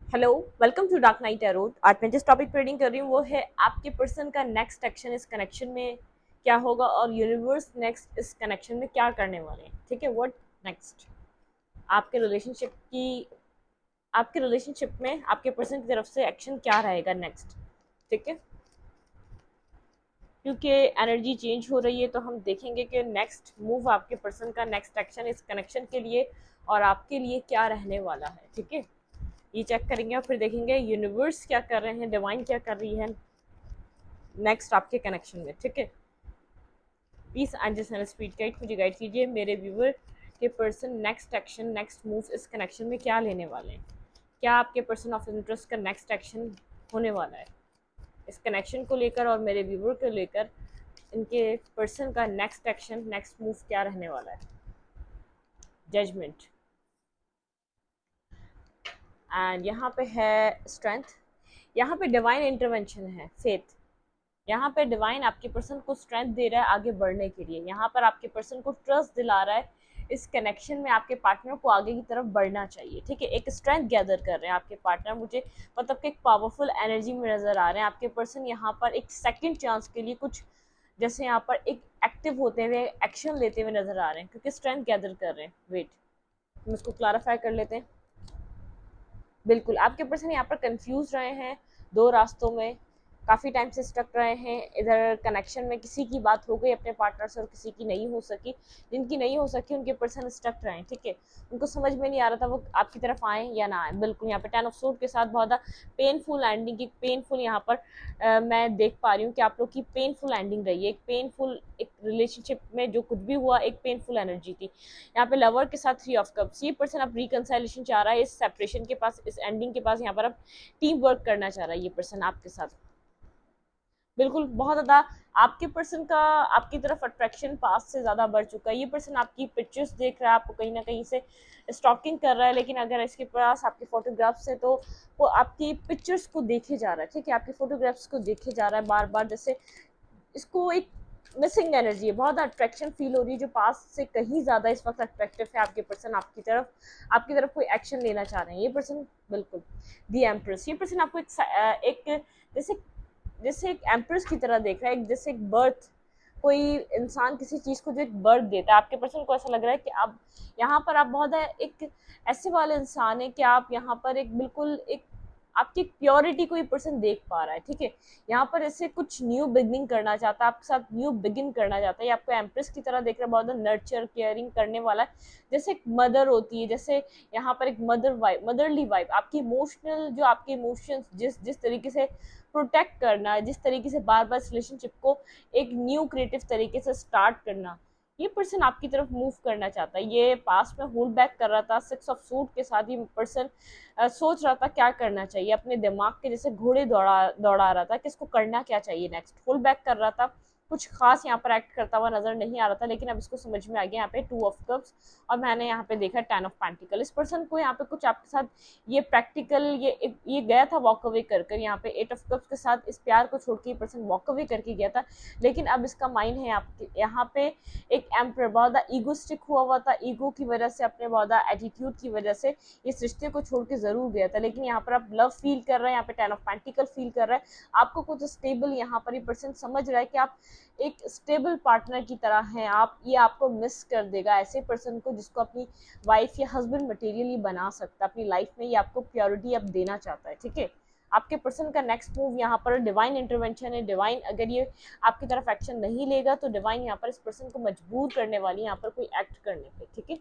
Hello, welcome to dark night tarot. आज मैं जिस टॉपिक पे रीडिंग कर रही हूँ वो है आपके पर्सन का नेक्स्ट एक्शन इस कनेक्शन में क्या होगा और यूनिवर्स नेक्स्ट इस कनेक्शन में क्या करने वाले हैं। ठीक है, व्हाट नेक्स्ट आपके रिलेशनशिप की आपके रिलेशनशिप में आपके पर्सन की तरफ से एक्शन क्या रहेगा नेक्स्ट। ठीक है, क्योंकि एनर्जी चेंज हो रही है तो हम देखेंगे कि नेक्स्ट मूव आपके पर्सन का नेक्स्ट एक्शन इस कनेक्शन के लिए और आपके लिए क्या रहने वाला है। ठीक है, ये चेक करेंगे और फिर देखेंगे यूनिवर्स क्या कर रहे हैं, डिवाइन क्या कर रही है नेक्स्ट आपके कनेक्शन में। ठीक है, please angels and speed guide मुझे गाइड कीजिए, मेरे व्यूवर के person next action next move इस कनेक्शन में क्या लेने वाले हैं। क्या आपके पर्सन ऑफ इंटरेस्ट का नेक्स्ट एक्शन होने वाला है इस कनेक्शन को लेकर और मेरे व्यूवर को लेकर। इनके पर्सन का नेक्स्ट एक्शन नेक्स्ट मूव क्या रहने वाला है। जजमेंट एंड यहाँ पे है स्ट्रेंथ, यहाँ पे डिवाइन इंटरवेंशन है, फेथ। यहाँ पे डिवाइन आपके पर्सन को स्ट्रेंथ दे रहा है आगे बढ़ने के लिए। यहाँ पर आपके पर्सन को ट्रस्ट दिला रहा है इस कनेक्शन में आपके पार्टनर को आगे की तरफ बढ़ना चाहिए। ठीक है, एक स्ट्रेंथ गैदर कर रहे हैं आपके पार्टनर, मुझे मतलब कि एक पावरफुल एनर्जी में नजर आ रहे हैं आपके पर्सन। यहाँ पर एक सेकंड चांस के लिए कुछ जैसे यहाँ पर एक एक्टिव होते हुए एक्शन लेते हुए नजर आ रहे हैं क्योंकि स्ट्रेंथ गैदर कर रहे हैं। वेट, हम इसको क्लैरिफाई कर लेते हैं। बिल्कुल आपके पर्सन यहाँ पर कंफ्यूज रहे हैं दो रास्तों में, काफ़ी टाइम से स्टक रहे हैं। इधर कनेक्शन में किसी की बात हो गई अपने पार्टनर से और किसी की नहीं हो सकी। जिनकी नहीं हो सकी उनके पर्सन स्टक रहे हैं। ठीक है, उनको समझ में नहीं आ रहा था वो आपकी तरफ आए या ना आए। बिल्कुल यहाँ पे 10 ऑफ सूट के साथ बहुत पेनफुल एंडिंग की पेनफुल यहाँ पर मैं देख पा रही हूँ कि आप लोग की पेनफुल एंडिंग रही है। एक पेनफुल एक रिलेशनशिप में जो कुछ भी हुआ एक पेनफुल एनर्जी थी। यहाँ पे लवर के साथ 3 ऑफ कप्स, ये पर्सन अब रिकंसाइलेशन चाह रहा है इस सेपरेशन के पास, इस एंडिंग के पास। यहाँ पर अब टीम वर्क करना चाह रहा है ये पर्सन आपके साथ। बिल्कुल बहुत ज़्यादा आपके पर्सन का आपकी तरफ अट्रैक्शन पास से ज़्यादा बढ़ चुका है। ये पर्सन आपकी पिक्चर्स देख रहा है, आपको कहीं ना कहीं से स्टॉकिंग कर रहा है, लेकिन अगर इसके पास आपके फोटोग्राफ्स है तो वो आपकी पिक्चर्स को देखे जा रहा है। ठीक है, आपके फोटोग्राफ्स को देखे जा रहा है बार बार, जैसे इसको एक मिसिंग एनर्जी है, बहुत अट्रैक्शन फील हो रही है जो पास से कहीं ज़्यादा इस वक्त अट्रैक्टिव है आपके पर्सन आपकी तरफ कोई एक्शन लेना चाह रहे हैं ये पर्सन। बिल्कुल दी एम्प्रेस, ये पर्सन आपको एक जैसे जैसे एक एम्प्रेस की तरह देख रहा है, एक जैसे एक बर्थ, कोई इंसान किसी चीज़ को जो एक बर्थ देता है आपके पर्सन को ऐसा लग रहा है कि आप यहाँ पर आप बहुत एक ऐसे वाले इंसान है कि आप यहाँ पर एक बिल्कुल एक आपकी प्योरिटी को ये पर्सन देख पा रहा है। ठीक है, यहाँ पर ऐसे कुछ न्यू बिगनिंग करना चाहता है आपके साथ, न्यू बिगिन करना चाहता है। ये आपको एम्प्रेस की तरह देख रहा है, बहुत नर्चर केयरिंग करने वाला है, जैसे एक मदर होती है, जैसे यहाँ पर एक मदरली वाइब, आपकी इमोशनल जो आपके इमोशंस जिस जिस तरीके से प्रोटेक्ट करना है, जिस तरीके से बार बार रिलेशनशिप को एक न्यू क्रिएटिव तरीके से स्टार्ट करना, ये पर्सन आपकी तरफ मूव करना चाहता है। ये पास में होल्ड बैक कर रहा था 6 ऑफ सूट के साथ। ये पर्सन सोच रहा था क्या करना चाहिए, अपने दिमाग के जैसे घोड़े दौड़ा रहा था कि इसको करना क्या चाहिए नेक्स्ट। होल्ड बैक कर रहा था, कुछ खास यहाँ पर एक्ट करता हुआ नजर नहीं आ रहा था, लेकिन अब इसको समझ में आ गया। यहाँ पे 2 ऑफ कप्स और मैंने यहाँ पे देखा 10 ऑफ पेंटिकल। इस पर्सन को यहाँ पे कुछ आपके साथ ये प्रैक्टिकल ये गया था वॉक अवे कर कर। यहाँ पे 8 ऑफ कप्स के साथ इस प्यार को छोड़ के ये पर्सन वॉक अवे करके गया था, लेकिन अब इसका माइंड है आपके यहाँ पे एक एम्पर, बहुत ईगोस्टिक हुआ था, ईगो की वजह से, अपने बहुत एटीट्यूड की वजह से इस रिश्ते को छोड़ के जरूर गया था। लेकिन यहाँ पर आप लव फील कर रहे हैं, यहाँ पे 10 ऑफ पेंटिकल फील कर रहा है, आपको कुछ स्टेबल यहाँ पर ये पर्सन समझ रहा है कि आप एक स्टेबल पार्टनर की तरह हैं। आप ये आपको मिस कर देगा ऐसे पर्सन को जिसको अपनी वाइफ या हस्बैंड मटेरियली बना सकता है अपनी लाइफ में। ये आपको प्योरिटी अब देना चाहता है। ठीक है, आपके पर्सन का नेक्स्ट मूव यहाँ पर डिवाइन इंटरवेंशन है। डिवाइन अगर ये आपकी तरफ एक्शन नहीं लेगा तो डिवाइन यहाँ पर इस पर्सन को मजबूर करने वाली है यहाँ पर कोई एक्ट करने पे। ठीक है,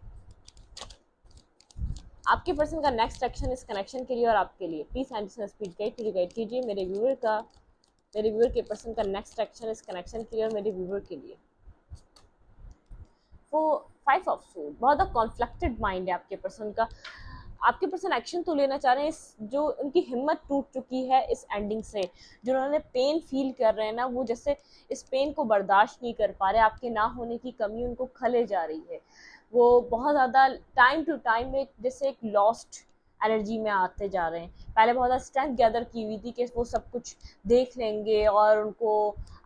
आपके पर्सन का नेक्स्ट एक्शन इस कनेक्शन के लिए और आपके लिए, प्लीज एंड स्पीड गाइड कीजिए मेरे व्यूअर के पर्सन का नेक्स्ट एक्शन इस कनेक्शन के लिए और मेरे व्यूअर के लिए। वो 5 ऑफ सूट, बहुत कॉन्फ्लिक्टेड माइंड है आपके पर्सन का। आपके पर्सन एक्शन तो लेना चाह रहे हैं, इस जो उनकी हिम्मत टूट चुकी है इस एंडिंग से, जो उन्होंने पेन फील कर रहे हैं ना, वो जैसे इस पेन को बर्दाश्त नहीं कर पा रहे, आपके ना होने की कमी उनको खले जा रही है। वो बहुत ज़्यादा टाइम टू टाइम एक जैसे एक लॉस्ट एनर्जी में आते जा रहे हैं। पहले बहुत ज़्यादा स्ट्रेंथ गैदर की हुई थी कि वो सब कुछ देख लेंगे और उनको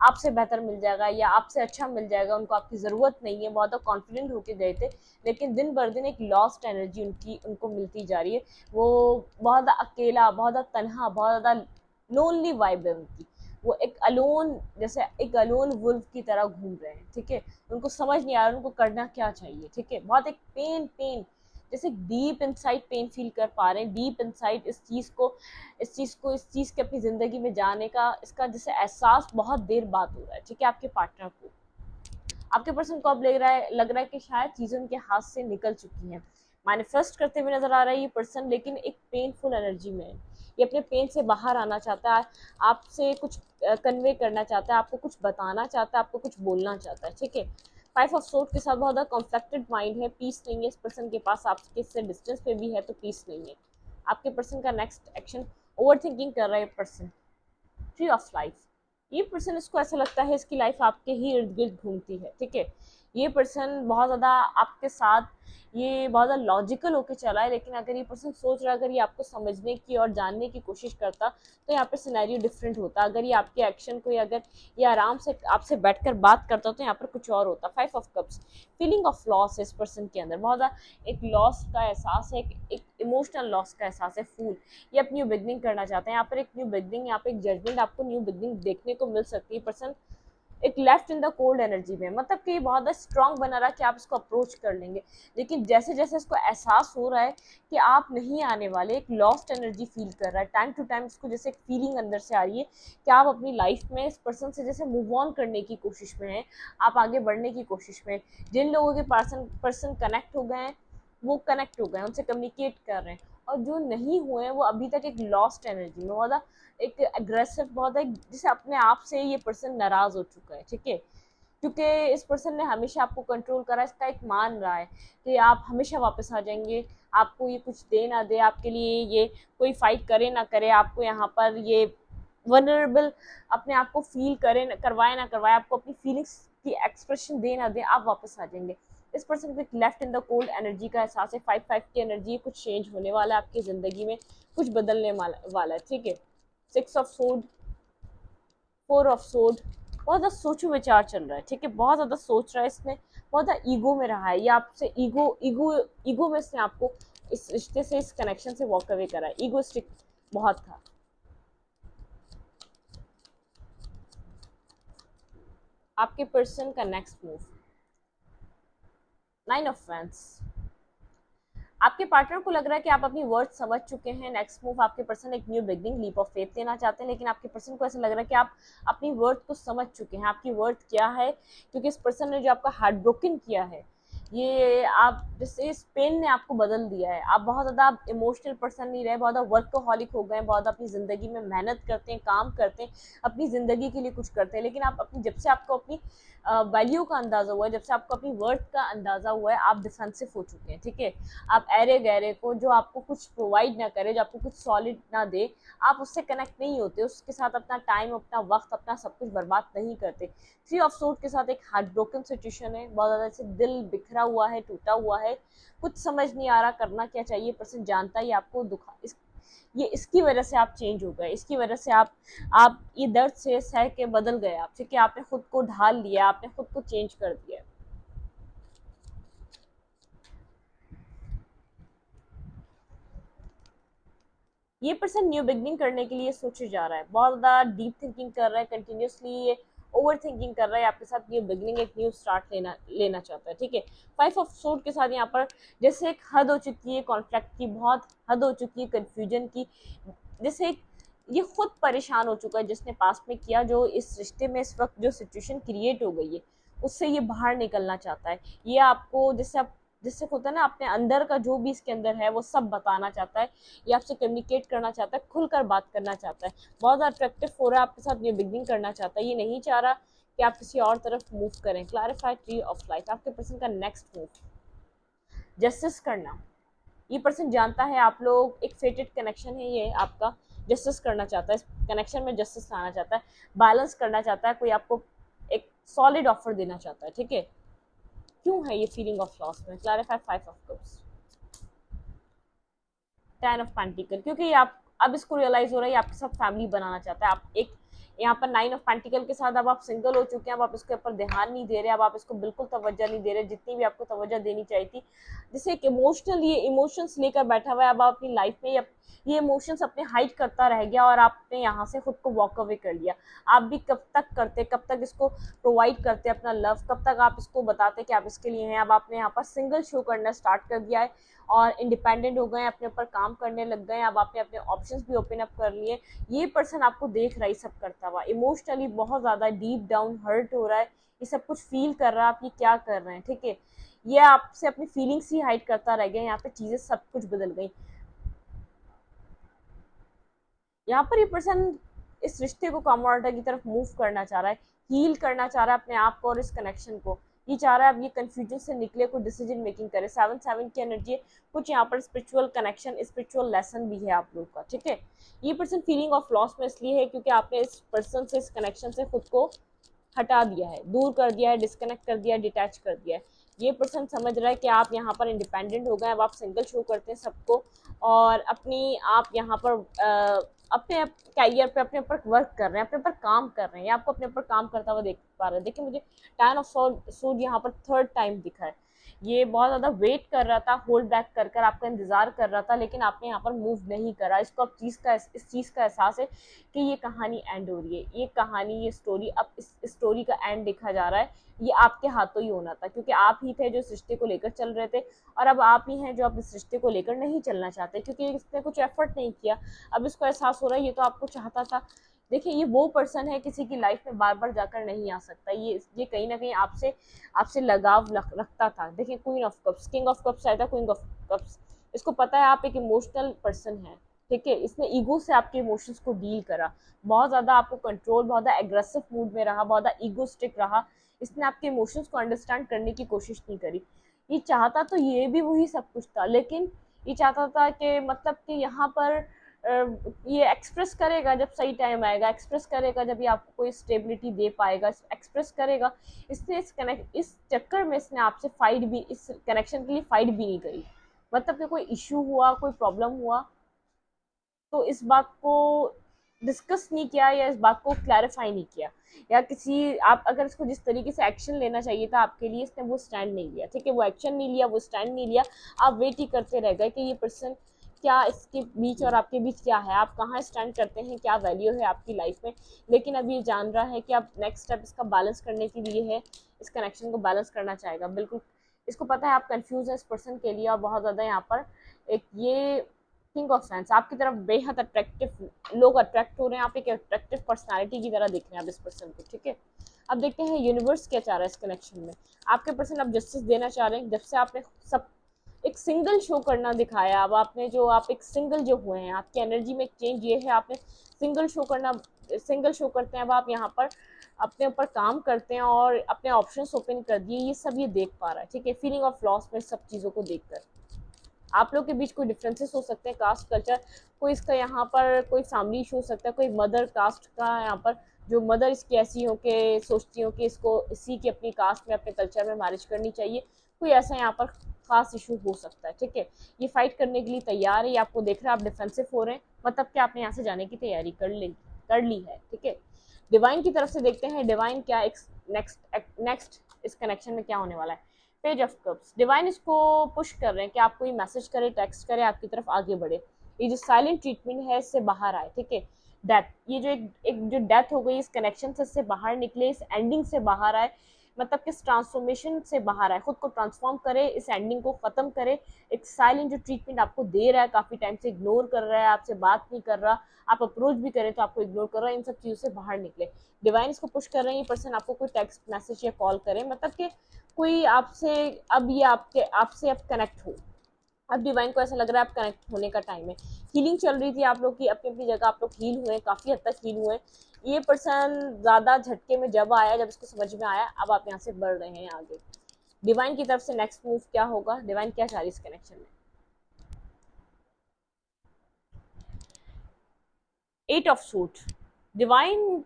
आपसे बेहतर मिल जाएगा या आपसे अच्छा मिल जाएगा, उनको आपकी ज़रूरत नहीं है, बहुत ज़्यादा कॉन्फिडेंट होके गए थे। लेकिन दिन बर दिन एक लॉस्ट एनर्जी उनको मिलती जा रही है। वो बहुत ज़्यादा अकेला, बहुत ज़्यादा तन्हा, बहुत ज़्यादा लोनली वाइब है उनकी। वो एक अलोन, जैसे एक अलोन वुल्फ की तरह घूम रहे हैं, ठीक है। उनको समझ नहीं आ रहा उनको करना क्या चाहिए, ठीक है। बहुत एक पेन जैसे डीप इनसाइड पेन फील कर पा रहे हैं, डीप इनसाइड इस चीज़ के अपनी ज़िंदगी में जाने का, इसका जैसे एहसास बहुत देर बाद हो रहा है, ठीक है। आपके पार्टनर को, आपके पर्सन को अब लग रहा है कि शायद चीज़ें उनके हाथ से निकल चुकी हैं। मैनिफेस्ट करते हुए नजर आ रहा है ये पर्सन, लेकिन एक पेनफुल एनर्जी में है। ये अपने पेन से बाहर आना चाहता है, आपसे कुछ कन्वे करना चाहता है, आपको कुछ बताना चाहता है, आपको कुछ बोलना चाहता है, ठीक है। फाइव ऑफ सोर्ड के साथ बहुत ज़्यादा कॉन्फ्लिक्टेड माइंड है, पीस नहीं है इस पर्सन के पास। आपके इससे डिस्टेंस पे भी है तो पीस नहीं है। आपके पर्सन का नेक्स्ट एक्शन, ओवर थिंकिंग कर रहा है पर्सन। ट्री ऑफ लाइफ, ये पर्सन, इसको ऐसा लगता है इसकी लाइफ आपके ही इर्द गिर्द घूमती है, ठीक है। ये पर्सन बहुत ज़्यादा आपके साथ, ये बहुत ज़्यादा लॉजिकल होकर चला है, लेकिन अगर ये पर्सन सोच रहा है, अगर ये आपको समझने की और जानने की कोशिश करता तो यहाँ पर सिनेरियो डिफरेंट होता। अगर ये आपके एक्शन को, या अगर ये आराम से आपसे बैठकर बात करता तो यहाँ पर कुछ और होता। Five of cups, feeling of loss है इस पर्सन के अंदर, बहुत ज़्यादा एक लॉस का एहसास है, एक इमोशनल लॉस का एहसास है। फूल, ये अपनी न्यू बिगनिंग करना चाहते हैं। यहाँ पर एक न्यू बिगनिंग, यहाँ पे एक जजमेंट, आपको न्यू बिगनिंग देखने को मिल सकती है। पर्सन एक left in the cold energy में, मतलब कि ये बहुत स्ट्रांग बना रहा कि आप इसको अप्रोच कर लेंगे, लेकिन जैसे जैसे इसको एहसास हो रहा है कि आप नहीं आने वाले, एक लॉस्ट एनर्जी फील कर रहा है। टाइम टू टाइम इसको जैसे एक फीलिंग अंदर से आ रही है कि आप अपनी लाइफ में इस पर्सन से जैसे मूव ऑन करने की कोशिश में हैं, आप आगे बढ़ने की कोशिश में। जिन लोगों के पर्सन कनेक्ट हो गए हैं, वो कनेक्ट हो गए हैं, उनसे कम्युनिकेट कर रहे हैं। और जो नहीं हुए हैं वो अभी तक एक लॉस्ट एनर्जी में, बहुत एक एग्रेसिव, बहुत एक जैसे अपने आप से ये पर्सन नाराज हो चुका है, ठीक है। क्योंकि इस पर्सन ने हमेशा आपको कंट्रोल करा, इसका एक मान रहा है कि आप हमेशा वापस आ जाएंगे, आपको ये कुछ दे ना दे, आपके लिए ये कोई फाइट करे ना करे, आपको यहाँ पर ये वनरेबल अपने आप को फील करे करवाए ना करवाए, आपको अपनी फीलिंग्स की एक्सप्रेशन दे ना दे, आप वापस आ जाएंगे। इस पर्सन को एक left in the cold energy का एहसास है। 5-5 की एनर्जी, कुछ चेंज होने वाला है आपकी ज़िंदगी में, कुछ बदलने वाला है, ठीक है। 6 ऑफ सोड, 4 ऑफ सोड, बहुत ज़्यादा सोचो विचार चल रहा है, ठीक है। बहुत ज़्यादा सोच रहा है इसने, बहुत ज़्यादा ईगो में रहा है, ये आपसे ईगो में इसने आपको इस रिश्ते से, इस कनेक्शन से वॉक अवे करा है। ईगोस्टिक बहुत था। आपके पर्सन का नेक्स्ट मूव, 9 ऑफ वैंड्स, आपके पार्टनर को लग रहा है कि आप अपनी वर्थ समझ चुके हैं। नेक्स्ट मूव, आपके पर्सन एक new beginning, leap of faith लेना चाहते हैं, लेकिन आपके पर्सन को ऐसा लग रहा है कि आप अपनी वर्थ को समझ चुके हैं। आपकी वर्थ क्या है, क्योंकि इस पर्सन ने जो आपका हार्ट ब्रोकन किया है, ये आप जैसे इस पेन ने आपको बदल दिया है। आप बहुत ज़्यादा इमोशनल पर्सन नहीं रहे, बहुत ज़्यादा वर्कहॉलिक हो गए, बहुत अपनी ज़िंदगी में मेहनत करते हैं, काम करते हैं, अपनी ज़िंदगी के लिए कुछ करते हैं, लेकिन आप अपनी, जब से आपको अपनी वैल्यू का अंदाज़ा हुआ है, जब से आपको अपनी वर्थ का अंदाज़ा हुआ है, आप डिफेंसिव हो चुके हैं, ठीक है। आप ऐरे गहरे को, जो आपको कुछ प्रोवाइड ना करे, जो आपको कुछ सॉलिड ना दे, आप उससे कनेक्ट नहीं होते, उसके साथ अपना टाइम, अपना वक्त, अपना सब कुछ बर्बाद नहीं करते। 3 ऑफ सोर्ड के साथ एक हार्ट ब्रोकन सिचुएशन है, बहुत ज़्यादा से दिल बिखरा हुआ है, टूटा हुआ है, कुछ समझ नहीं आ रहा करना क्या चाहिए। पर्सन जानता है आपको दुखा, ये इसकी वजह से आप चेंज हो गए, इसकी वजह से आप ये दर्द से सह के बदल गए आप, ठीक है। आपने खुद को ढाल लिया, आपने खुद को चेंज कर दिया। ये पर्सन न्यू बिगनिंग करने के लिए सोचे जा रहा है, बहुत ज़्यादा डीप थिंकिंग कर रहा है, कंटिन्यूसली ये ओवर थिंकिंग कर रहा है आपके साथ। न्यू बिगनिंग, एक न्यू स्टार्ट लेना चाहता है, ठीक है। 5 ऑफ सोर्ड के साथ यहाँ पर जैसे एक हद हो चुकी है कॉन्फ्लिक्ट की, बहुत हद हो चुकी है कन्फ्यूजन की, जैसे ये खुद परेशान हो चुका है जिसने पास में किया, जो इस रिश्ते में इस वक्त जो सिचुएशन क्रिएट हो गई है उससे ये बाहर निकलना चाहता है। ये आपको जैसे आप, जिससे होता है ना, अपने अंदर का जो भी इसके अंदर है वो सब बताना चाहता है, ये आपसे कम्युनिकेट करना चाहता है, खुलकर बात करना चाहता है, बहुत अट्रैक्टिव हो रहा है आपके साथ, न्यू बिगनिंग करना चाहता है। ये नहीं चाह रहा कि आप किसी और तरफ मूव करें। क्लैरिफाई ट्री ऑफ लाइफ, आपके पर्सन का नेक्स्ट मूव, जस्टिस करना। ये पर्सन जानता है आप लोग एक फेटेड कनेक्शन है, ये आपका जस्टिस करना चाहता है, इस कनेक्शन में जस्टिस लाना चाहता है, बैलेंस करना चाहता है, कोई आपको एक सॉलिड ऑफर देना चाहता है, ठीक है। क्यों है ये फीलिंग ऑफ लॉस में? Clarify 5 of cups, 10 of pentacle, क्योंकि ये आप अब इसको रियलाइज हो रहा है ये आपके साथ फैमिली बनाना चाहता है। आप एक यहाँ पर 9 ऑफ पेंटिकल के साथ अब आप सिंगल हो चुके हैं, अब आप इसके ऊपर ध्यान नहीं दे रहे, अब आप इसको बिल्कुल तवज्जो नहीं दे रहे जितनी भी आपको तवज्जो देनी चाहिए थी। जैसे एक इमोशनल ये इमोशंस लेकर बैठा हुआ है, अब आप अपनी लाइफ में ये इमोशंस अपने हाइड करता रह गया और आपने यहाँ से खुद को वॉक अवे कर लिया। आप भी कब तक करते, कब तक इसको प्रोवाइड करते अपना लव, कब तक आप इसको बताते कि आप इसके लिए हैं। अब आपने यहाँ पर सिंगल शो करना स्टार्ट कर दिया है और इंडिपेंडेंट हो गए, अपने ऊपर काम करने लग गए। अब आपने अपने ऑप्शंस भी ओपन अप कर लिए। ये पर्सन आपको देख रहा है सब करता हुआ, इमोशनली बहुत ज़्यादा डीप डाउन हर्ट हो रहा है, ये सब कुछ फील कर रहा है आप ये क्या कर रहे हैं, ठीक है। ये आपसे अपनी फीलिंग्स ही हाइड करता रह गया, यहाँ पे चीज़ें सब कुछ बदल गई। यहाँ पर ये पर्सन इस रिश्ते को कमोडा की तरफ मूव करना चाह रहा है, हील करना चाह रहा है अपने आप को और इस कनेक्शन को। ये चाह रहा है अब ये कंफ्यूजन से निकले, कोई डिसीजन मेकिंग करे। 7-7 की एनर्जी है, कुछ यहाँ पर स्पिरिचुअल कनेक्शन, स्पिरिचुअल लेसन भी है आप लोग का, ठीक है। ये पर्सन फीलिंग ऑफ लॉस में इसलिए है क्योंकि आपने इस पर्सन से, इस कनेक्शन से खुद को हटा दिया है, दूर कर दिया है, डिस्कनेक्ट कर दिया है, डिटैच कर दिया है। ये पर्सन समझ रहा है कि आप यहाँ पर इंडिपेंडेंट हो गए, अब आप सिंगल शो करते हैं सबको और अपनी आप यहाँ पर अपने कैरियर पे अपने ऊपर वर्क कर रहे हैं, अपने ऊपर काम कर रहे हैं, आपको अपने ऊपर काम करता हुआ देख पा रहे हैं। देखिए मुझे 10 ऑफ सूट यहाँ पर थर्ड टाइम दिखा है। ये बहुत ज़्यादा वेट कर रहा था, होल्ड बैक कर कर आपका इंतजार कर रहा था, लेकिन आपने यहाँ पर मूव नहीं करा। इसको अब इस चीज़ का एहसास है कि ये कहानी एंड हो रही है, ये कहानी, ये स्टोरी, अब इस स्टोरी का एंड देखा जा रहा है। ये आपके हाथों ही होना था क्योंकि आप ही थे जो इस रिश्ते को लेकर चल रहे थे और अब आप ही हैं जो अब इस रिश्ते को लेकर नहीं चलना चाहते क्योंकि इसने कुछ एफर्ट नहीं किया। अब इसको एहसास हो रहा है ये तो आपको चाहता था। देखिए ये वो पर्सन है, किसी की लाइफ में बार बार जाकर नहीं आ सकता। ये कहीं ना कहीं आपसे आपसे लगाव रखता था। देखिए queen of cups, king of cups आया था, क्वीन ऑफ कप्स। इसको पता है आप एक इमोशनल पर्सन है, ठीक है। इसने ईगो से आपके इमोशंस को डील करा, बहुत ज़्यादा आपको कंट्रोल, बहुत ज़्यादा एग्रेसिव मूड में रहा, बहुत ज़्यादा ईगोस्टिक रहा। इसने आपके इमोशंस को अंडरस्टैंड करने की कोशिश नहीं करी। ये चाहता तो ये भी वही सब कुछ था, लेकिन ये चाहता था कि मतलब कि यहाँ पर ये एक्सप्रेस करेगा जब सही टाइम आएगा, एक्सप्रेस करेगा जब ये आपको कोई स्टेबिलिटी दे पाएगा, एक्सप्रेस करेगा। इसने इस चक्कर में इसने आपसे फाइट भी, इस कनेक्शन के लिए फाइट भी नहीं करी। मतलब कि कोई इश्यू हुआ, कोई प्रॉब्लम हुआ तो इस बात को डिस्कस नहीं किया या इस बात को क्लैरिफाई नहीं किया, या किसी आप अगर इसको जिस तरीके से एक्शन लेना चाहिए था आपके लिए, इसने वो स्टैंड नहीं लिया, ठीक है। वो एक्शन नहीं लिया, वो स्टैंड नहीं लिया। आप वेट ही करते रह गए कि ये पर्सन क्या, इसके बीच और आपके बीच क्या है, आप कहाँ स्टैंड करते हैं, क्या वैल्यू है आपकी लाइफ में। लेकिन अब ये जान रहा है कि अब नेक्स्ट स्टेप इसका बैलेंस करने के लिए है, इस कनेक्शन को बैलेंस करना चाहेगा बिल्कुल। इसको पता है आप कंफ्यूज हैं इस पर्सन के लिए और बहुत ज़्यादा यहाँ पर एक ये किंग ऑफ फैंस आपकी तरफ बेहद अट्रैक्टिव लोग अट्रैक्ट हो रहे हैं। आप एक अट्रैक्टिव पर्सनालिटी की तरह देख रहे हैं आप इस पर्सन को, ठीक है। अब देखते हैं यूनिवर्स क्या चाह रहा है इस कनेक्शन में। आपके पर्सन अब जस्टिस देना चाह रहे हैं। जब से आपने सब एक सिंगल शो करना दिखाया, अब आपने जो आप एक सिंगल जो हुए हैं, आपकी एनर्जी में एक चेंज ये है, आपने सिंगल शो करना, सिंगल शो करते हैं अब आप यहाँ पर अपने ऊपर काम करते हैं और अपने ऑप्शंस ओपन कर दिए। ये सब ये देख पा रहा है, ठीक है। फीलिंग ऑफ लॉस में सब चीज़ों को देखकर आप लोग के बीच कोई डिफरेंसेस हो सकते हैं, कास्ट कल्चर, कोई इसका यहाँ पर कोई फैमिली इशू हो सकता है, कोई मदर कास्ट का यहाँ पर जो मदर इसकी ऐसी हो के सोचती हो कि इसको इसी की अपनी कास्ट में, अपने कल्चर में मैरिज करनी चाहिए, कोई ऐसा यहाँ पर खास इशू हो सकता है, ठीक है। ये फाइट करने के लिए तैयार है, ये आपको देख रहा है आप डिफेंसिव हो रहे हैं, मतलब कि आपने यहाँ से जाने की तैयारी कर ली है, ठीक है। डिवाइन की तरफ से देखते हैं डिवाइन क्या नेक्स्ट इस कनेक्शन में क्या होने वाला है। पेज ऑफ कप्स, डिवाइन इसको पुश कर रहे हैं कि आप कोई मैसेज करे, टेक्स्ट करे, आपकी तरफ आगे बढ़े। ये जो साइलेंट ट्रीटमेंट है इससे बाहर आए, ठीक है। डेथ, ये जो एक जो डेथ हो गई इस कनेक्शन से, इससे बाहर निकले, इस एंडिंग से बाहर आए, मतलब कि इस ट्रांसफॉर्मेशन से बाहर आए, खुद को ट्रांसफॉर्म करे, इस एंडिंग को खत्म करे। एक साइलेंट जो ट्रीटमेंट आपको दे रहा है, काफी टाइम से इग्नोर कर रहा है, आपसे बात नहीं कर रहा, आप अप्रोच भी करें तो आपको इग्नोर कर रहा है, इन सब चीजों से बाहर निकले। डिवाइन इसको पुश कर रहे हैं ये पर्सन आपको कोई टेक्स्ट मैसेज या कॉल करे, मतलब कि कोई आपसे अब ये आपसे अब कनेक्ट हो। अब डिवाइन को ऐसा लग रहा है आप कनेक्ट होने का टाइम है। हीलिंग चल रही थी आप लोग की, अपनी अपनी जगह आप लोग हील हुए, काफी हद तक हील हुए। ये पर्सन ज्यादा झटके में जब आया, जब इसको समझ में आया, अब आप यहाँ से बढ़ रहे हैं आगे। डिवाइन की तरफ से नेक्स्ट मूव क्या होगा, डिवाइन क्या चाह रही इस कनेक्शन में। 8 ऑफ सूट, डिवाइन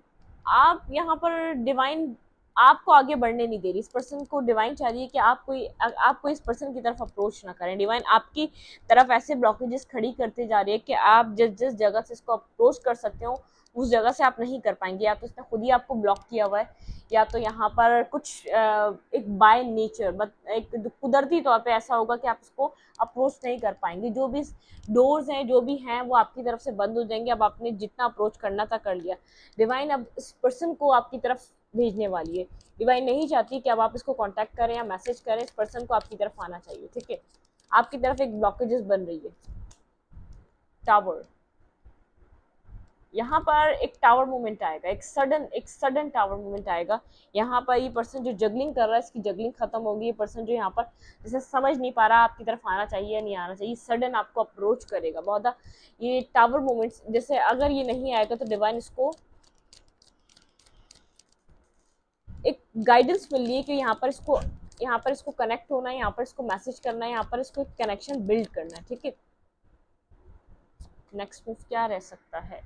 आप यहाँ पर डिवाइन आपको आगे बढ़ने नहीं दे रही। इस पर्सन को डिवाइन चाह रही है कि आपको इस पर्सन की तरफ अप्रोच ना करें। डिवाइन आपकी तरफ ऐसे ब्लॉकेजेस खड़ी करते जा रही है कि आप जिस जिस जगह से इसको अप्रोच कर सकते हो उस जगह से आप नहीं कर पाएंगे। या तो इसने खुद ही आपको ब्लॉक किया हुआ है, या तो यहाँ पर कुछ एक बाय नेचर एक कुदरती तौर पे ऐसा होगा कि आप इसको अप्रोच नहीं कर पाएंगे। जो भी डोर्स हैं जो भी हैं वो आपकी तरफ से बंद हो जाएंगे। अब आपने जितना अप्रोच करना था कर लिया। डिवाइन अब इस पर्सन को आपकी तरफ भेजने वाली है। डिवाइन नहीं चाहती कि अब आप इसको कांटेक्ट करें या मैसेज करें। इस पर्सन को आपकी तरफ आना चाहिए, ठीक है। आपकी तरफ एक ब्लॉकेजेस बन रही है। टावर, यहाँ पर एक टावर मूवमेंट आएगा, एक सडन टावर मूवमेंट आएगा। यहाँ पर ये पर्सन जो जगलिंग कर रहा है इसकी जगलिंग खत्म होगी। ये पर्सन जो यहाँ पर जैसे समझ नहीं पा रहा आपकी तरफ आना चाहिए या नहीं आना चाहिए, सडन आपको अप्रोच करेगा बहुत। ये टावर मूवमेंट्स जैसे अगर ये नहीं आएगा तो डिवाइन इसको एक गाइडेंस मिल रही है कि यहाँ पर इसको कनेक्ट होना है, यहाँ पर इसको मैसेज करना है, यहाँ पर इसको एक कनेक्शन बिल्ड करना है, ठीक है। नेक्स्ट मूव क्या रह सकता है?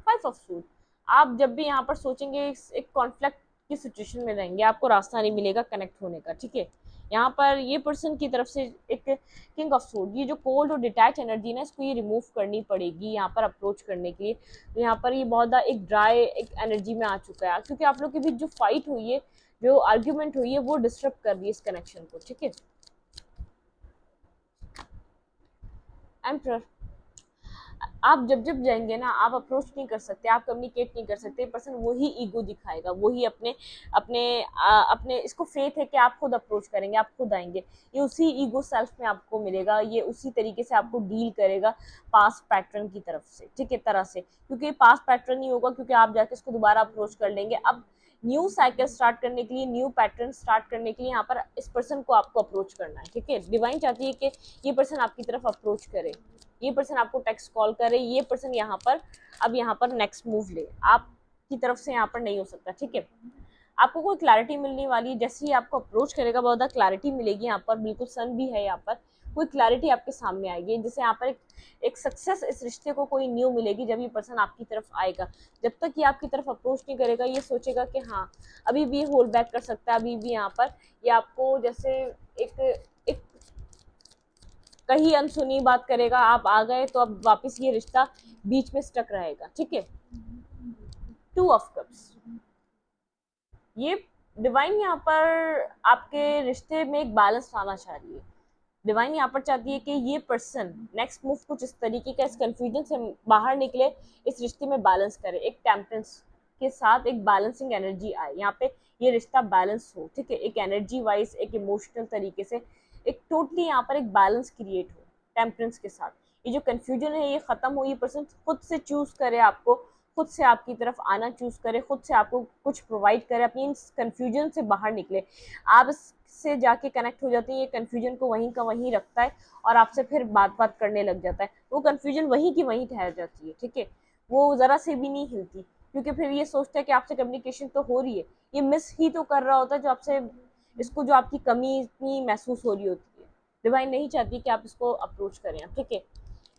5 ऑफ सूट। आप जब भी यहाँ पर सोचेंगे एक कॉन्फ्लिक्ट की सिचुएशन में रहेंगे, आपको रास्ता नहीं मिलेगा कनेक्ट होने का, ठीक है। यहाँ पर ये पर्सन की तरफ से एक किंग ऑफ सूट, ये जो कोल्ड और डिटैच एनर्जी ना इसको ये रिमूव करनी पड़ेगी यहाँ पर अप्रोच करने के लिए। तो यहाँ पर ये बहुत एक ड्राई एक एनर्जी में आ चुका है, क्योंकि आप लोग के बीच जो फाइट हुई है, जो आर्ग्यूमेंट हुई है, वो डिस्टर्ब कर रही है इस कनेक्शन को, ठीक है। एम्परर, आप जब जब जाएंगे ना आप अप्रोच नहीं कर सकते, आप कम्युनिकेट नहीं कर सकते। पर्सन वही ईगो दिखाएगा, वही अपने अपने अपने इसको फेथ है कि आप खुद अप्रोच करेंगे, आप खुद आएंगे। ये उसी ईगो सेल्फ में आपको मिलेगा, ये उसी तरीके से आपको डील करेगा पास्ट पैटर्न की तरफ से, ठीक है, तरह से। क्योंकि पास्ट पैटर्न नहीं होगा, क्योंकि आप जाके इसको दोबारा अप्रोच कर लेंगे। अब न्यू साइकिल स्टार्ट करने के लिए, न्यू पैटर्न स्टार्ट करने के लिए यहाँ पर इस पर्सन को आपको अप्रोच करना है, ठीक है। डिवाइन चाहती है कि ये पर्सन आपकी तरफ अप्रोच करे, ये पर्सन आपको टेक्स्ट कॉल करे, ये पर्सन यहाँ पर अब यहाँ पर नेक्स्ट मूव ले, आपकी तरफ से यहाँ पर नहीं हो सकता, ठीक है। आपको कोई क्लैरिटी मिलने वाली है, जैसे ही आपको अप्रोच करेगा बहुत ज़्यादा क्लैरिटी मिलेगी। यहाँ पर बिल्कुल सन भी है, यहाँ पर कोई क्लैरिटी आपके सामने आएगी, जैसे यहाँ पर एक सक्सेस इस रिश्ते को कोई न्यू मिलेगी जब ये पर्सन आपकी तरफ आएगा। जब तक ये आपकी तरफ अप्रोच नहीं करेगा, ये सोचेगा कि हाँ अभी भी होल्ड बैक कर सकता है, अभी भी यहाँ पर ये आपको जैसे एक एक कहीं अनसुनी बात करेगा। आप आ गए तो अब वापस ये रिश्ता बीच में स्टक रहेगा, ठीक है। 2 ऑफ कप्स, ये डिवाइन यहाँ पर आपके रिश्ते में एक बैलेंस लाना चाह रही है। डिवाइन यहाँ पर चाहती है कि ये पर्सन नेक्स्ट मूव कुछ इस तरीके का, इस कंफ्यूजन से बाहर निकले, इस रिश्ते में बैलेंस करे, एक टेम्परेंस के साथ एक बैलेंसिंग एनर्जी आए यहाँ पे, ये रिश्ता बैलेंस हो, ठीक है। एक एनर्जी वाइज, एक इमोशनल तरीके से एक टोटली यहाँ पर एक बैलेंस क्रिएट हो टेम्परेंस के साथ। ये जो कंफ्यूजन है ये खत्म हो, ये पर्सन खुद से चूज करे आपको, खुद से आपकी तरफ आना चूज करे, खुद से आपको कुछ प्रोवाइड करे, अपनी कंफ्यूजन से बाहर निकले। आप से जाके कनेक्ट हो जाते हैं, ये कन्फ्यूजन को वहीं का वहीं रखता है और आपसे फिर बात करने लग जाता है। वो कन्फ्यूजन वहीं की वहीं ठहर जाती है, ठीक है। वो ज़रा से भी नहीं हिलती, क्योंकि फिर ये सोचता है कि आपसे कम्युनिकेशन तो हो रही है, ये मिस ही तो कर रहा होता है जो आपसे, इसको जो आपकी कमी इतनी महसूस हो रही होती है। डिवाइन नहीं चाहती कि आप इसको अप्रोच करें, ठीक है।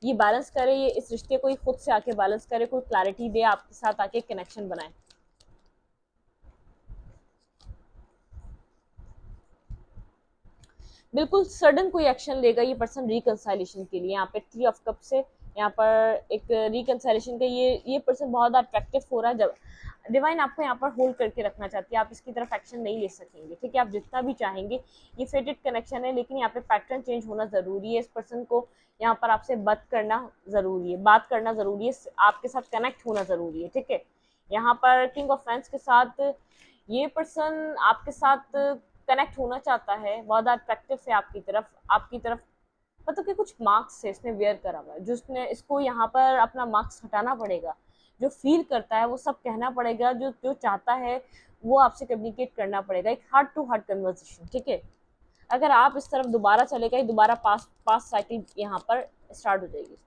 ये बैलेंस करे, ये इस रिश्ते को ही खुद से आके बैलेंस करे, कोई क्लैरिटी दे, आपके साथ आके कनेक्शन बनाए। बिल्कुल सडन कोई एक्शन लेगा ये पर्सन रिकंसाइलेशन के लिए। यहाँ पे 3 ऑफ कप से यहाँ पर एक रिकंसाइलेशन का ये पर्सन बहुत अट्रैक्टिव हो रहा है। जब डिवाइन आपको यहाँ पर होल्ड करके रखना चाहती है, आप इसकी तरफ एक्शन नहीं ले सकेंगे, ठीक है। आप जितना भी चाहेंगे, ये फेटेड कनेक्शन है, लेकिन यहाँ पे पैटर्न चेंज होना जरूरी है। इस पर्सन को यहाँ पर आपसे बात करना जरूरी है, बात करना जरूरी है, आपके साथ कनेक्ट होना जरूरी है, ठीक है। यहाँ पर किंग ऑफ फैंस के साथ ये पर्सन आपके साथ कनेक्ट होना चाहता है, बहुत अट्रैक्टिव है आपकी तरफ मतलब कि कुछ मार्क्स है इसने वेयर करा हुआ है, जो उसने इसको यहाँ पर अपना मार्क्स हटाना पड़ेगा। जो फील करता है वो सब कहना पड़ेगा, जो जो चाहता है वो आपसे कम्युनिकेट करना पड़ेगा, एक हार्ट टू हार्ट कन्वर्सेशन, ठीक है। अगर आप इस तरफ दोबारा चले गए, दोबारा पास साइकिल यहाँ पर स्टार्ट हो जाएगी।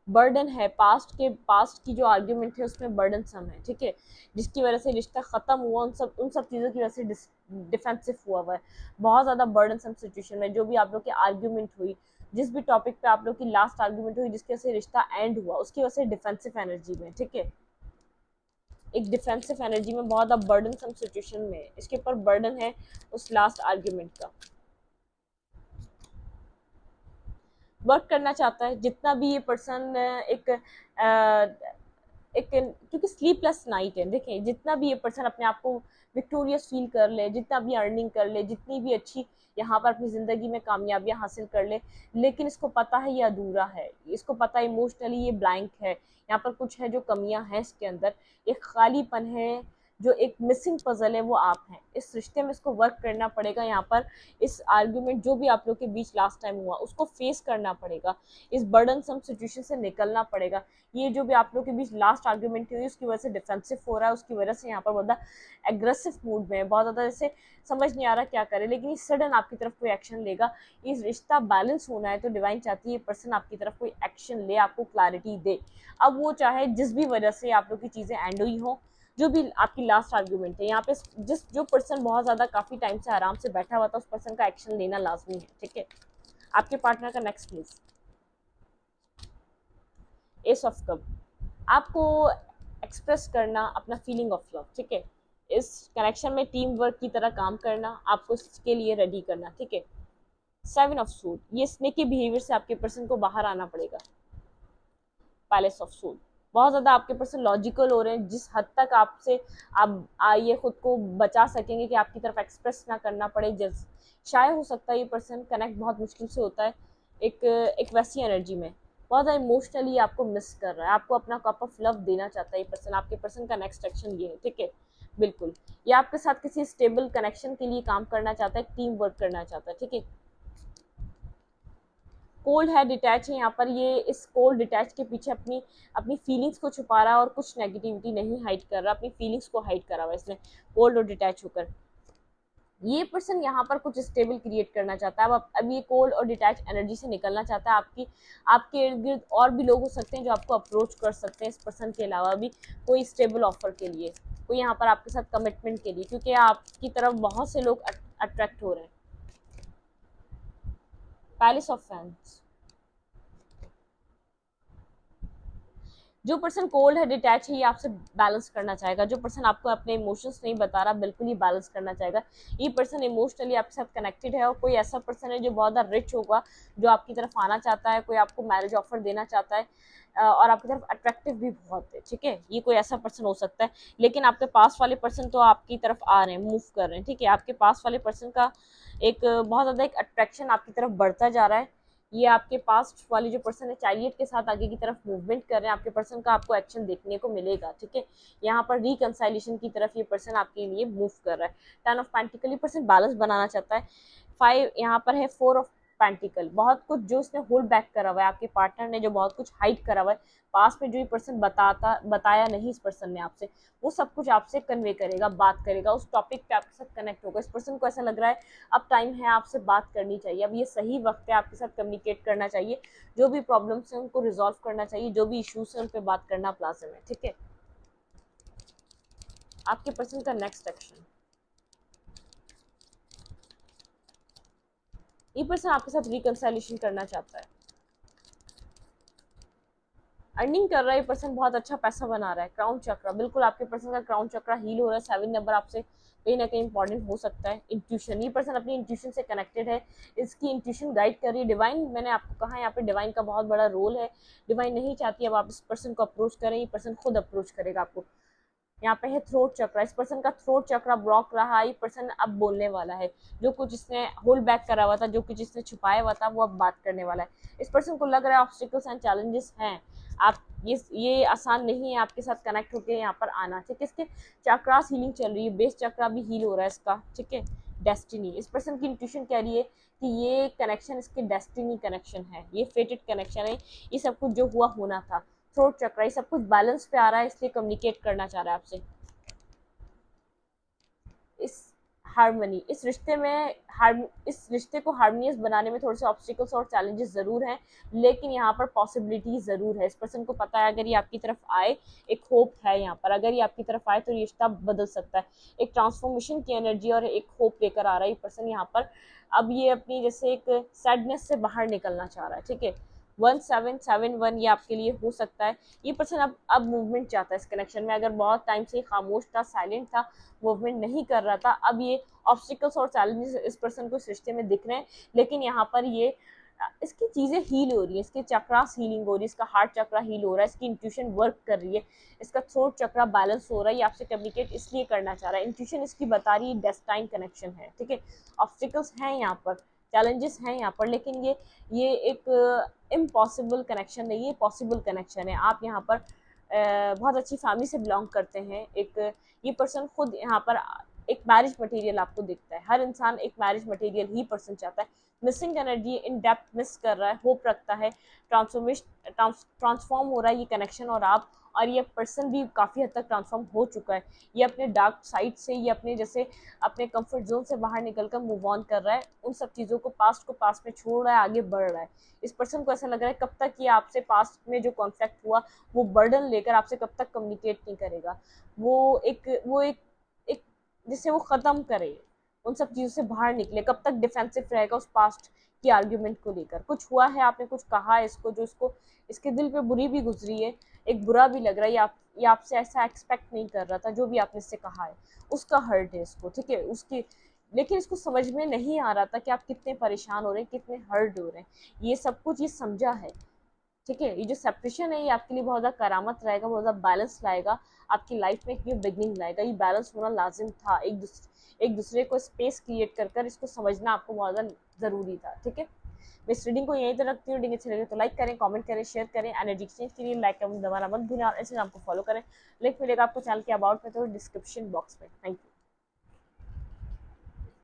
बर्डन है, पास्ट की जो आर्ग्यूमेंट है उसमें बर्डन सम है, ठीक है। जिसकी वजह से रिश्ता खत्म हुआ, उन सब चीज़ों की वजह से डिफेंसिव हुआ है, बहुत ज़्यादा बर्डनसम सिचुएशन में, जो भी आप लोग की आर्ग्यूमेंट हुई, जिस भी टॉपिक पे आप लोग की लास्ट आर्ग्यूमेंट हुई जिसकी वजह से रिश्ता एंड हुआ, उसकी वजह से डिफेंसिव एनर्जी में, ठीक है, एक डिफेंसिव एनर्जी में, बहुत ज़्यादा बर्डनसम सिचुएशन में, इसके ऊपर बर्डन है उस लास्ट आर्ग्यूमेंट का। वर्क करना चाहता है जितना भी ये पर्सन एक क्योंकि स्लीपलेस नाइट है, देखें जितना भी ये पर्सन अपने आप को विक्टोरियस फील कर ले, जितना भी अर्निंग कर ले, जितनी भी अच्छी यहाँ पर अपनी ज़िंदगी में कामयाबियाँ हासिल कर ले, लेकिन इसको पता है ये अधूरा है, इसको पता है इमोशनली ये ब्लैंक है, यहाँ पर कुछ है जो कमियां हैं इसके अंदर, एक खालीपन है, जो एक मिसिंग पजल है वो आप हैं। इस रिश्ते में इसको वर्क करना पड़ेगा, यहाँ पर इस आर्ग्यूमेंट जो भी आप लोग के बीच लास्ट टाइम हुआ उसको फेस करना पड़ेगा, इस बर्डनसम सिचुएशन से निकलना पड़ेगा। ये जो भी आप लोग के बीच लास्ट आर्ग्यूमेंट हुई उसकी वजह से डिफेंसिव हो रहा है, उसकी वजह से यहाँ पर बहुत ज़्यादा एग्रेसिव मूड में है, बहुत ज़्यादा जैसे समझ नहीं आ रहा क्या करे, लेकिन सडन आपकी तरफ कोई एक्शन लेगा। इस रिश्ता बैलेंस होना है तो डिवाइन चाहती है पर्सन आपकी तरफ कोई एक्शन ले, आपको क्लैरिटी दे। अब वो चाहे जिस भी वजह से आप लोग की चीज़ें एंड हुई हो, जो भी आपकी लास्ट आर्ग्यूमेंट है, यहाँ पे जो पर्सन बहुत ज़्यादा काफ़ी टाइम से आराम से बैठा हुआ था उस पर्सन का एक्शन लेना लाजमी है, ठीक है। आपके पार्टनर का next please, S of cup, आपको एक्सप्रेस करना अपना फीलिंग ऑफ लव, ठीक है, इस कनेक्शन में टीम वर्क की तरह काम करना, आपको इसके लिए रेडी करना, ठीक है। सेवन ऑफ सूट, ये स्नेकी बिहेवियर से आपके पर्सन को बाहर आना पड़ेगा। पैलेस ऑफ सूट, बहुत ज़्यादा आपके पर्सन लॉजिकल हो रहे हैं, जिस हद तक आपसे आप ये खुद को बचा सकेंगे कि आपकी तरफ एक्सप्रेस ना करना पड़े, जैसे शायद हो सकता है ये पर्सन कनेक्ट बहुत मुश्किल से होता है एक वैसी एनर्जी में, बहुत ज़्यादा इमोशनली आपको मिस कर रहा है, आपको अपना कप ऑफ लव देना चाहता है ये पर्सन। आपके पर्सन का नेक्स्ट एक्शन ये है, ठीक है, बिल्कुल, ये आपके साथ किसी स्टेबल कनेक्शन के लिए काम करना चाहता है, टीम वर्क करना चाहता है, ठीक है। कोल्ड है, डिटैच है, यहाँ पर ये इस कोल्ड डिटैच के पीछे अपनी अपनी फीलिंग्स को छुपा रहा है और कुछ नेगेटिविटी नहीं हाइड कर रहा, अपनी फीलिंग्स को हाइड करा हुआ इसने कोल्ड और डिटैच होकर। ये पर्सन यहाँ पर कुछ स्टेबल क्रिएट करना चाहता है, अब ये कोल्ड और डिटैच एनर्जी से निकलना चाहता है। आपके इर्द गिर्द और भी लोग हो सकते हैं जो आपको अप्रोच कर सकते हैं इस पर्सन के अलावा भी, कोई स्टेबल ऑफर के लिए, कोई यहाँ पर आपके साथ कमिटमेंट के लिए, क्योंकि आपकी तरफ बहुत से लोग अट्रैक्ट हो रहे हैं। पैलेस ऑफ फैंस, जो पर्सन कोल्ड है, डिटैच है, ये आपसे बैलेंस करना चाहेगा, जो पर्सन आपको अपने इमोशंस नहीं बता रहा बिल्कुल ही बैलेंस करना चाहेगा। ये पर्सन इमोशनली आपके साथ कनेक्टेड है, और कोई ऐसा पर्सन है जो बहुत ज़्यादा रिच होगा, जो आपकी तरफ आना चाहता है, कोई आपको मैरिज ऑफर देना चाहता है, और आपकी तरफ अट्रैक्टिव भी बहुत है, ठीक है, ये कोई ऐसा पर्सन हो सकता है। लेकिन आपके पास वाले पर्सन तो आपकी तरफ आ रहे हैं, मूव कर रहे हैं, ठीक है, आपके पास वाले पर्सन का एक बहुत ज़्यादा एक अट्रैक्शन आपकी तरफ बढ़ता जा रहा है। ये आपके पास वाली जो पर्सन है चैरियट के साथ आगे की तरफ मूवमेंट कर रहे हैं, आपके पर्सन का आपको एक्शन देखने को मिलेगा, ठीक है। यहाँ पर रिकंसाइलेशन की तरफ ये पर्सन आपके लिए मूव कर रहा है। टेन ऑफ पेंटिकल, ये पर्सन बैलेंस बनाना चाहता है। फाइव यहाँ पर है फोर ऑफ पेंटिकल, बहुत कुछ जो उसने होल्ड बैक करा हुआ है, आपके पार्टनर ने जो बहुत कुछ हाइड करा हुआ है, पास में जो ये पर्सन बताया नहीं इस पर्सन ने आपसे, वो सब कुछ आपसे कन्वे करेगा, बात करेगा, उस टॉपिक पे आपके साथ कनेक्ट होगा। इस पर्सन को ऐसा लग रहा है अब टाइम है, आपसे बात करनी चाहिए, अब ये सही वक्त है आपके साथ कम्युनिकेट करना चाहिए, जो भी प्रॉब्लम्स हैं उनको रिजॉल्व करना चाहिए, जो भी इश्यूज हैं उन पर बात करना लाजिम है, ठीक है। आपके पर्सन का नेक्स्ट एक्शन, ये पर्सन आपके साथ रिकंसाइलेशन करना चाहता है, अर्निंग कर रहा है, ये पर्सन बहुत अच्छा पैसा बना रहा है। क्राउन चक्रा, बिल्कुल आपके पर्सन का क्राउन चक्रा हील हो रहा है। 7 नंबर आपसे कहीं ना कहीं इंपॉर्टेंट हो सकता है। इंट्यूशन, ये पर्सन अपनी इंट्यूशन से कनेक्टेड है, इसकी इंट्यूशन गाइड कर रही है। डिवाइन, मैंने आपको कहा यहाँ पे डिवाइन का बहुत बड़ा रोल है। डिवाइन नहीं चाहती अब आप इस पर्सन को अप्रोच करें, ये पर्सन खुद अप्रोच करेगा आपको। यहाँ पे है थ्रोट चक्रा, इस पर्सन का थ्रोट चक्रा ब्लॉक रहा, ये पर्सन अब बोलने वाला है, जो कुछ इसने होल्ड बैक करा हुआ था, जो कुछ इसने छुपाया हुआ था, वो अब बात करने वाला है। इस पर्सन को लग रहा है ऑब्स्टिकल्स एंड चैलेंजेस हैं, आप ये आसान नहीं है आपके साथ कनेक्ट होकर यहाँ पर आना, ठीक है। इसके चक्रास हीलिंग चल रही है, बेस चक्रा भी हील हो रहा है इसका, ठीक है। डेस्टिनी, इस पर्सन की इंट्यूशन कह रही है कि ये कनेक्शन इसके डेस्टिनी कनेक्शन है, ये फेटेड कनेक्शन है, ये सब कुछ जो हुआ होना था। थ्रोट चक्र, ये सब कुछ बैलेंस पे आ रहा है, इसलिए कम्युनिकेट करना चाह रहा है आपसे। इस हार्मनी, इस रिश्ते में इस रिश्ते को हार्मोनियस बनाने में थोड़े से ऑब्स्टिकल्स और चैलेंजेस ज़रूर हैं, लेकिन यहाँ पर पॉसिबिलिटी ज़रूर है। इस पर्सन को पता है अगर ये आपकी तरफ आए, एक होप है यहाँ पर, अगर ये आपकी तरफ आए तो रिश्ता बदल सकता है। एक ट्रांसफॉर्मेशन की एनर्जी और एक होप लेकर आ रहा है ये पर्सन यहाँ पर। अब ये अपनी जैसे एक सैडनेस से बाहर निकलना चाह रहा है, ठीक है। 1771 ये आपके लिए हो सकता है। ये पर्सन अब मूवमेंट चाहता है इस कनेक्शन में। अगर बहुत टाइम से खामोश था, साइलेंट था, मूवमेंट नहीं कर रहा था, अब ये ऑब्स्टिकल्स और चैलेंजेस इस पर्सन को इस रिश्ते में दिख रहे हैं, लेकिन यहाँ पर ये इसकी चीज़ें हील हो रही है, इसके चक्रास हीलिंग हो रही है, इसका हार्ट चक्रा हील हो रहा है, इसकी इंट्यूशन वर्क कर रही है, इसका थ्रोट चक्रा बैलेंस हो रहा है। ये आपसे कम्युनिकेट इसलिए करना चाह रहा है, इंट्यूशन इसकी बता रही है डेस्टाइन कनेक्शन है, ठीक है। ऑब्स्टिकल्स हैं यहाँ पर, चैलेंजेस हैं यहाँ पर, लेकिन ये एक इम्पॉसिबल कनेक्शन नहीं है, पॉसिबल कनेक्शन है। आप यहाँ पर बहुत अच्छी फैमिली से बिलोंग करते हैं। एक ये पर्सन खुद यहाँ पर एक मैरिज मटेरियल आपको दिखता है। हर इंसान एक मैरिज मटेरियल ही पर्सन चाहता है। Missing energy, in depth miss कर रहा है, होप रखता है, ट्रांसफॉर्म हो रहा है ये कनेक्शन और आप, और ये पर्सन भी काफ़ी हद तक ट्रांसफॉर्म हो चुका है। ये अपने डार्क साइड से, ये अपने जैसे अपने कंफर्ट जोन से बाहर निकल कर मूव ऑन कर रहा है, उन सब चीज़ों को पास्ट में छोड़ रहा है, आगे बढ़ रहा है। इस पर्सन को ऐसा लग रहा है कब तक ये आपसे पास्ट में जो कॉन्फ्लिक्ट हुआ वो बर्डन लेकर आपसे कब तक कम्युनिकेट नहीं करेगा, वो एक जिससे वो ख़त्म करे, उन सब चीज़ों से बाहर निकले, कब तक डिफेंसिव रहेगा उस पास्ट की आर्ग्यूमेंट को लेकर। कुछ हुआ है, आपने कुछ कहा है इसको, जो इसको इसके दिल पे बुरी भी गुजरी है, एक बुरा भी लग रहा है, ये आपसे ऐसा एक्सपेक्ट नहीं कर रहा था जो भी आपने इससे कहा है, उसका हर्ट है इसको, ठीक है, उसकी। लेकिन इसको समझ में नहीं आ रहा था कि आप कितने परेशान हो रहे हैं, कितने हर्ट हो रहे हैं। ये सब कुछ ये समझा है, ठीक है। ये जो सेपरेशन है ये आपके लिए बहुत ज़्यादा करामत रहेगा, बहुत ज़्यादा बैलेंस लाएगा आपकी लाइफ में, एक न्यू बिगनिंग लाएगा। ये बैलेंस होना लाजिम था, एक दूसरे को स्पेस क्रिएट कर कर इसको समझना आपको बहुत ज़्यादा ज़रूरी था, ठीक है। मैं इस रीडिंग को यहीं तक रखती हूँ। रीडिंग अच्छी लगे तो लाइक करें, कमेंट करें, शेयर करें। एनर्जी एक्सचेंज के लिए लाइक का दबाना मत भूलें और इंस्टाग्राम को फॉलो करें। लिंक मिलेगा आपको चैनल के अबाउट में तो डिस्क्रिप्शन बॉक्स में। Thank you.